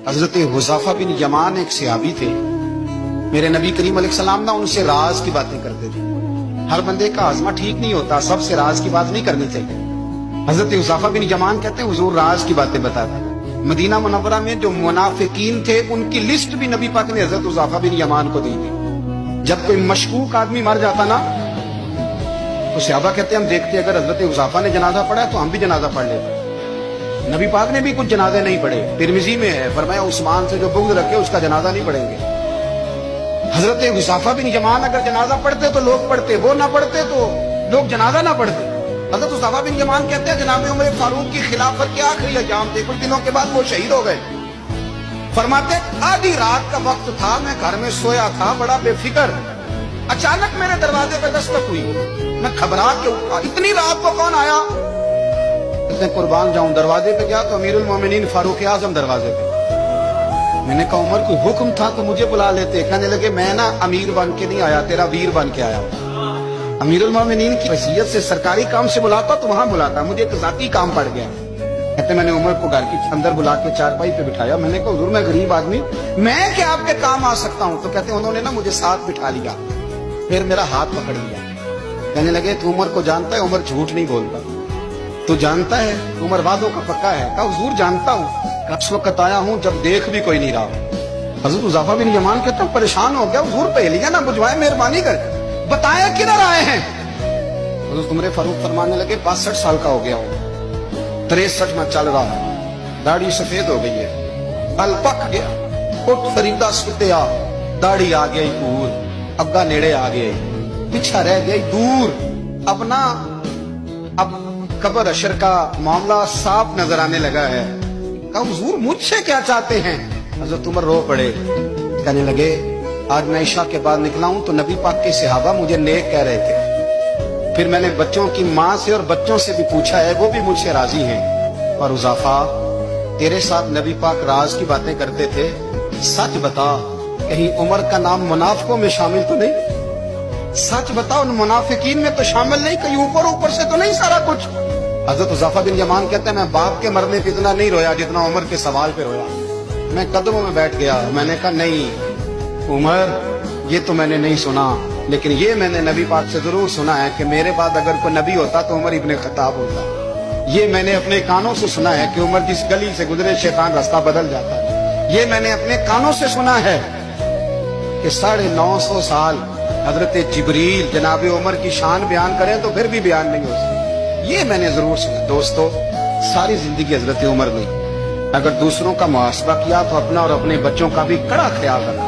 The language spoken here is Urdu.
حضرت حذیفہ بن یمان ایک صحابی تھے، میرے نبی کریم علیہ السلام نا ان سے راز کی باتیں کرتے تھے۔ ہر بندے کا ہاضمہ ٹھیک نہیں ہوتا، سب سے راز کی بات نہیں کرنی چاہیے۔ حضرت حذیفہ بن یمان کہتے ہیں حضور راز کی باتیں بتاتے۔ مدینہ منورہ میں جو منافقین تھے ان کی لسٹ بھی نبی پاک نے حضرت حذیفہ بن یمان کو دی تھی۔ جب کوئی مشکوک آدمی مر جاتا نا تو صحابہ کہتے ہیں ہم دیکھتے اگر حضرت حذیفہ نے جنازہ پڑھا ہے تو ہم بھی جنازہ پڑھ لیتے۔ نبی پاک نے بھی کچھ جنازے نہیں پڑھے، ترمذی میں ہے، فرمایا عثمان سے جو بغض رکھے اس کا جنازہ نہیں پڑھیں گے۔ حضرت حذیفہ بن یمان اگر جنازہ پڑھتے تو لوگ پڑھتے، وہ نہ پڑھتے تو لوگ جنازہ نہ پڑھتے۔ حضرت حذیفہ بن یمان کہتے ہیں جناب عمر فاروق کی خلافت کے آخری ایام تھے، کچھ دنوں کے بعد وہ شہید ہو گئے۔ فرماتے آدھی رات کا وقت تھا، میں گھر میں سویا تھا بڑا بے فکر، اچانک میرے دروازے پہ دستک ہوئی، میں گھبرا کے اٹھا، اتنی رات کو کون آیا؟ اتنے قربان جاؤں، دروازے پہ گیا تو امیر المومنین فاروق اعظم دروازے پہ۔ میں نے کہا عمر کوئی حکم تھا تو مجھے بلا لیتے۔ کہنے لگے میں نا امیر بن کے نہیں آیا، تیرا ویر بن کے آیا۔ امیر المومنین کی حیثیت سے سرکاری کام سے بلاتا تو وہاں بلاتا، مجھے ایک ذاتی کام پڑ گیا۔ کہتے میں نے عمر کو گھر کی اندر بلا کے چارپائی پہ بٹھایا، میں نے کہا حضور میں غریب آدمی، میں کیا آپ کے کام آ سکتا ہوں؟ تو کہتے انہوں نے نا مجھے ساتھ بٹھا لیا، پھر میرا ہاتھ پکڑ لیا، کہنے لگے تو عمر کو جانتا ہے؟ عمر جھوٹ نہیں بولتا، تو جانتا ہے عمر وعدوں کا پکا ہے؟ کہا حضور جانتا ہوں، اس وقت آیا ہوں جب دیکھ بھی کوئی نہیں رہا۔ حضرت حذیفہ بن یمان کہتا ہوں پریشان ہو گیا، حضور پہلے نا بجھوائے، مہربانی کر بتائیں کدھر آئے ہیں؟ حضرت عمر فاروق فرمانے لگے 62 سال کا ہو گیا ہوں، 63 میں چل رہا ہے، داڑھی سفید ہو گئی ہے، بل پک گیا، اٹھ فریدہ ستیا، داڑھی آ گئی پور، اگا نیڑے آ گئے، پیچھا رہ گئی دور، اب قبر اشر کا معاملہ صاف نظر آنے لگا ہے۔ کہا حضور مجھ سے کیا چاہتے ہیں؟ حضرت عمر رو پڑے، کہنے لگے آج میں عشاء کے بعد نکلا ہوں تو نبی پاک کے صحابہ مجھے نیک کہہ رہے تھے، پھر میں نے بچوں کی ماں سے اور بچوں سے بھی پوچھا ہے، وہ بھی مجھ سے راضی ہیں۔ اور حذیفہ تیرے ساتھ نبی پاک راز کی باتیں کرتے تھے، سچ بتا کہیں عمر کا نام منافقوں میں شامل تو نہیں؟ سچ بتا ان منافقین میں تو شامل نہیں، کہیں اوپر سے تو نہیں سارا کچھ؟ حضرت حذیفہ بن یمان کہتے ہیں میں باپ کے مرنے پہ اتنا نہیں رویا جتنا عمر کے سوال پہ رویا۔ میں قدموں میں بیٹھ گیا، میں نے کہا نہیں عمر یہ تو میں نے نہیں سنا، لیکن یہ میں نے نبی پاک سے ضرور سنا ہے کہ میرے بعد اگر کوئی نبی ہوتا تو عمر ابن خطاب ہوتا۔ یہ میں نے اپنے کانوں سے سنا ہے کہ عمر جس گلی سے گزرے شیطان راستہ بدل جاتا ہے۔ یہ میں نے اپنے کانوں سے سنا ہے کہ 950 سال حضرت جبریل جناب عمر کی شان بیان کریں تو پھر بھی بیان نہیں ہو سکتا۔ یہ میں نے ضرور سنا۔ دوستو ساری زندگی حضرت عمر نے اگر دوسروں کا محاسبہ کیا تو اپنا اور اپنے بچوں کا بھی کڑا خیال رکھا۔